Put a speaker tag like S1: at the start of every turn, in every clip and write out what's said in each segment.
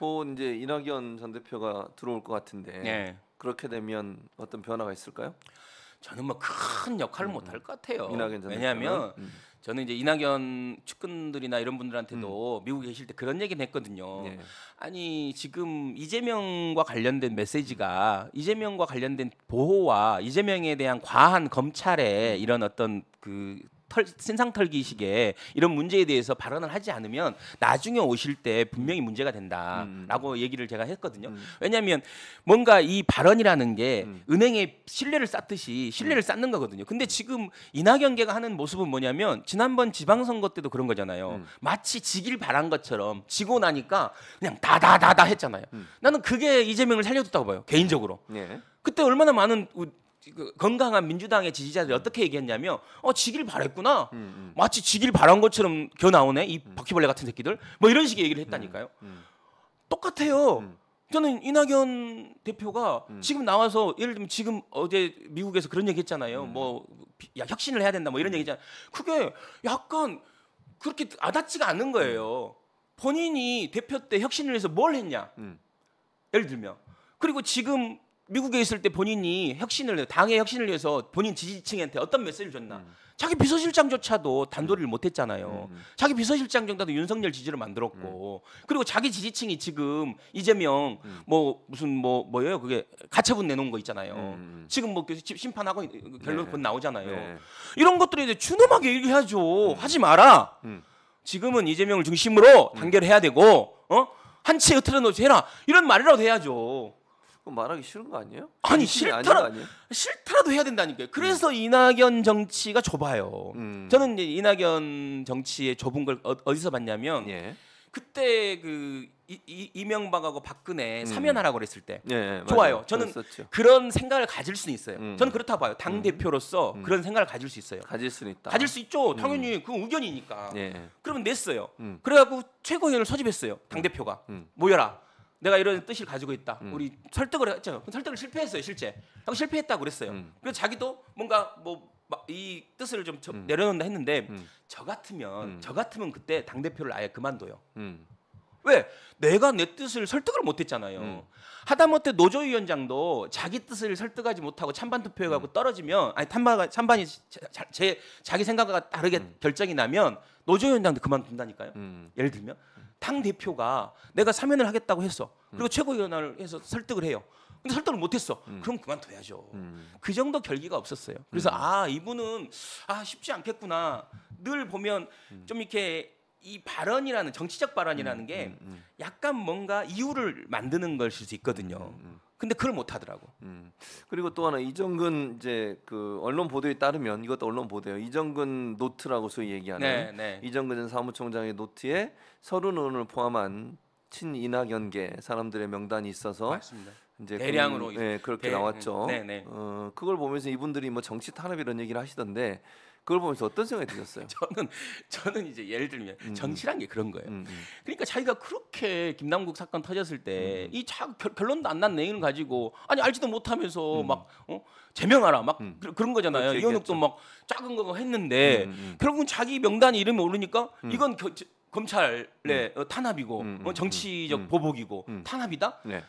S1: 곧 이제 이낙연 전 대표가 들어올 것 같은데
S2: 예.
S1: 그렇게 되면 어떤 변화가 있을까요?
S2: 저는 뭐 큰 역할을 못 할 것 같아요.
S1: 이낙연 전
S2: 왜냐하면
S1: 대표는?
S2: 저는 이제 이낙연 측근들이나 이런 분들한테도 미국에 계실 때 그런 얘기는 했거든요.
S1: 예.
S2: 아니 지금 이재명과 관련된 메시지가 이재명과 관련된 보호와 이재명에 대한 과한 검찰의 이런 어떤 그 신상 털기식의 이런 문제에 대해서 발언을 하지 않으면 나중에 오실 때 분명히 문제가 된다라고 얘기를 제가 했거든요. 왜냐하면 뭔가 이 발언이라는 게 은행에 신뢰를 쌓듯이 신뢰를 쌓는 거거든요. 근데 지금 이낙연계가 하는 모습은 뭐냐면 지난번 지방선거 때도 그런 거잖아요. 마치 지길 바란 것처럼 지고 나니까 그냥 다다다다 했잖아요. 나는 그게 이재명을 살려줬다고 봐요. 개인적으로.
S1: 예.
S2: 그때 얼마나 많은 그 건강한 민주당의 지지자들이 어떻게 얘기했냐면 지길 바랬구나. 마치 지길 바란 것처럼 겨 나오네. 이 바퀴벌레 같은 새끼들. 뭐 이런 식의 얘기를 했다니까요. 똑같아요. 저는 이낙연 대표가 지금 나와서 예를 들면 지금 어제 미국에서 그런 얘기 했잖아요. 뭐 야, 혁신을 해야 된다 뭐 이런 얘기잖아요. 그게 약간 그렇게 와닿지가 않는 거예요. 본인이 대표 때 혁신을 해서 뭘 했냐. 예를 들면. 그리고 지금 미국에 있을 때 본인이 당의 혁신을 위해서 본인 지지층한테 어떤 메시지를 줬나? 자기 비서실장조차도 단도리를 못했잖아요. 자기 비서실장조차도 윤석열 지지를 만들었고, 그리고 자기 지지층이 지금 이재명 뭐 무슨 뭐예요? 그게 가처분 내놓은 거 있잖아요. 지금 뭐 심판하고 결론 곧 나오잖아요.
S1: 네.
S2: 이런 것들에 이제 준엄하게 얘기해야죠. 하지 마라. 지금은 이재명을 중심으로 단결해야 되고, 한치에 흐트러놓지 해라. 이런 말이라도 해야죠.
S1: 그럼 말하기 싫은 거 아니에요?
S2: 아니
S1: 아니에요?
S2: 싫더라도 해야 된다니까요. 그래서 이낙연 정치가 좁아요. 저는 이제 이낙연 정치의 좁은 걸 어디서 봤냐면
S1: 예.
S2: 그때 그 이명박하고 박근혜 사면하라고 그랬을 때
S1: 예,
S2: 좋아요.
S1: 맞아요.
S2: 저는
S1: 그랬었죠.
S2: 그런 생각을 가질 수는 있어요. 저는 그렇다 봐요. 당 대표로서 그런 생각을 가질 수 있어요.
S1: 가질 수는 있다.
S2: 가질 수 있죠. 당연히 그 의견이니까.
S1: 예.
S2: 그러면 냈어요. 그래갖고 최고위원을 소집했어요. 당 대표가 모여라. 내가 이런 뜻을 가지고 있다. 우리 설득을 했잖아요. 설득을 실패했어요, 실제. 하고 실패했다고 그랬어요. 그래서 자기도 뭔가 뭐 이 뜻을 좀 내려놓는다 했는데 저 같으면 그때 당 대표를 아예 그만둬요. 왜? 내가 내 뜻을 설득을 못했잖아요. 하다못해 노조위원장도 자기 뜻을 설득하지 못하고 찬반 투표해가고 떨어지면 아니 찬반이 자기 생각과 다르게 결정이 나면 노조위원장도 그만둔다니까요. 예를 들면 당 대표가 내가 사면을 하겠다고 했어. 그리고 최고위원을 해서 설득을 해요. 근데 설득을 못했어. 그럼 그만둬야죠. 그 정도 결기가 없었어요. 그래서 이분은 쉽지 않겠구나. 늘 보면 좀 이렇게 이 발언이라는 정치적 발언이라는 게 약간 뭔가 이유를 만드는 것일 수 있거든요. 근데 그걸 못 하더라고.
S1: 그리고 또 하나 이정근 이제 그 언론 보도에 따르면 이것도 언론 보도예요. 이정근 노트라고 소위 얘기하는 이정근 전 사무총장의 노트에 서른 의원을 포함한 친이낙연계 사람들의 명단이 있어서
S2: 맞습니다.
S1: 이제
S2: 대량으로
S1: 그렇게 나왔죠.
S2: 네네.
S1: 그걸 보면서 이분들이 뭐 정치 탄압 이런 얘기를 하시던데 그걸 보면서 어떤 생각이 드셨어요?
S2: 저는 이제 예를 들면 정치란 게 그런 거예요. 그러니까 자기가 그렇게 김남국 사건 터졌을 때 이 결론도 안 난 내용을 가지고 아니 알지도 못하면서 막 제명하라 막 그런 거잖아요. 이현욱도 막 작은 거 했는데 결국은 자기 명단이 이름이 오르니까 이건 검찰의 탄압이고 정치적 보복이고 탄압이다.
S1: 네.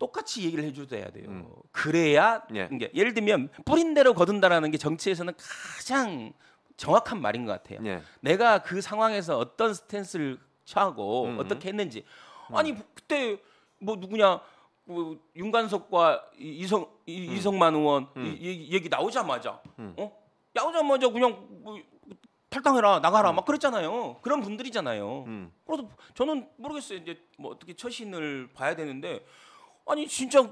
S2: 똑같이 얘기를 해줘야 돼요. 그래야
S1: 예.
S2: 이게 예를 들면 뿌린 대로 거둔다라는 게 정치에서는 가장 정확한 말인 것 같아요.
S1: 예.
S2: 내가 그 상황에서 어떤 스탠스를 취하고 어떻게 했는지. 아니 그때 뭐 누구냐 뭐 윤관석과 이성만 의원 얘기 나오자마자 나오자마자 그냥 뭐 탈당해라 나가라 막 그랬잖아요. 그런 분들이잖아요. 그래서 저는 모르겠어요. 이제 뭐 어떻게 처신을 봐야 되는데. 아니 진짜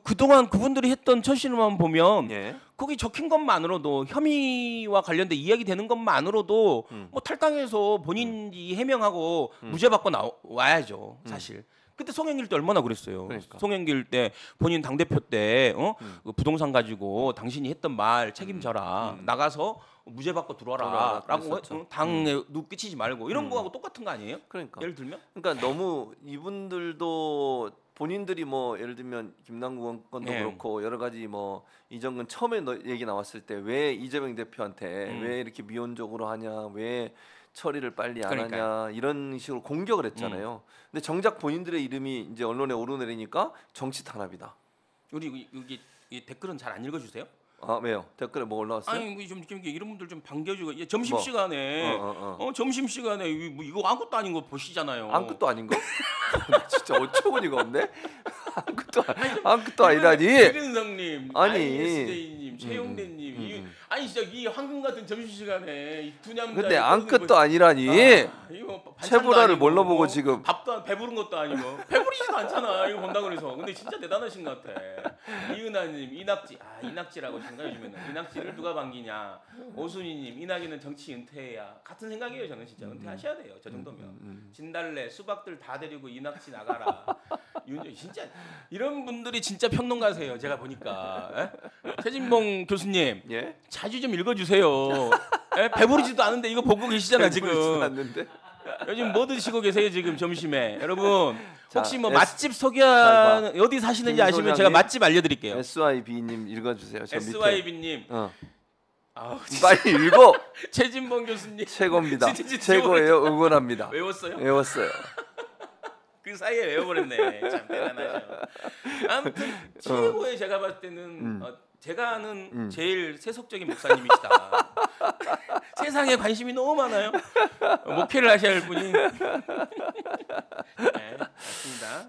S2: 그동안 그분들이 했던 처신만 보면 거기 적힌 것만으로도 혐의와 관련된 이야기 되는 것만으로도 뭐 탈당해서 본인이 해명하고 무죄 받고 나와야죠 사실. 그때 송영길 때 얼마나 그랬어요.
S1: 그러니까.
S2: 송영길 때 본인 당 대표 때 그 부동산 가지고 당신이 했던 말 책임져라 나가서 무죄 받고 들어와라라고 당에 누 끼치지 말고 이런 거하고 똑같은 거 아니에요?
S1: 그러니까.
S2: 예를 들면?
S1: 그러니까 너무 이분들도 본인들이 뭐 예를 들면 김남국 건도 그렇고 여러 가지 뭐 이정근 처음에 얘기 나왔을 때 왜 이재명 대표한테 왜 이렇게 미온적으로 하냐 왜 처리를 빨리 안 하냐 이런 식으로 공격을 했잖아요. 근데 정작 본인들의 이름이 이제 언론에 오르내리니까 정치 탄압이다.
S2: 우리 여기 댓글은 잘 안 읽어주세요?
S1: 아 왜요? 댓글에 뭐 올라왔어요?
S2: 아니 좀 이런 분들 좀 반겨주고 점심 시간에 점심 시간에 이거 아무것도 아닌 거 보시잖아요.
S1: 아무것도 아닌 거? 진짜 어처구니가 없네. 아무것도 아니라니.
S2: 최근성님,
S1: 아니
S2: SJ님, 최용대님, 아니 진짜 이 황금 같은 점심 시간에 두 남자.
S1: 근데 아무것도 아니라니. 채보라를 뭘로 보고 지금
S2: 밥도 배부른 것도 아니고 배부르지도 않잖아. 이거 본다 그래서. 근데 진짜 대단하신 것 같아. 이은하님, 이낙지라고 하시는가 요즘에는. 이낙지를 누가 반기냐. 오순이님, 이낙연은 정치 은퇴해야. 같은 생각이에요. 저는 진짜 은퇴하셔야 돼요. 저 정도면. 진달래, 수박들 다 데리고 이낙지 나가라. 진짜 이런 분들이 진짜 평론가세요. 제가 보니까. 최진봉 교수님,
S1: 예?
S2: 자주 좀 읽어주세요. 배부르지도 않은데 이거 보고 계시잖아 지금. 요즘 뭐 드시고 계세요 지금 점심에? 여러분 혹시 뭐 맛집 소개하는 어디 사시는지 아시면 제가 맛집 알려드릴게요.
S1: SYB님 읽어주세요.
S2: SYB님.
S1: 빨리 읽어.
S2: 최진봉 교수님
S1: 최고입니다. 최고예요. 응원합니다.
S2: 외웠어요?
S1: 외웠어요.
S2: 그 사이에 외워버렸네. 참 대단하죠. 아무튼 최고의 제가 봤을 때는 제가 아는 제일 세속적인 목사님이시다. 세상에 관심이 너무 많아요. 목회를 하셔야 할 분이. 네, 맞습니다.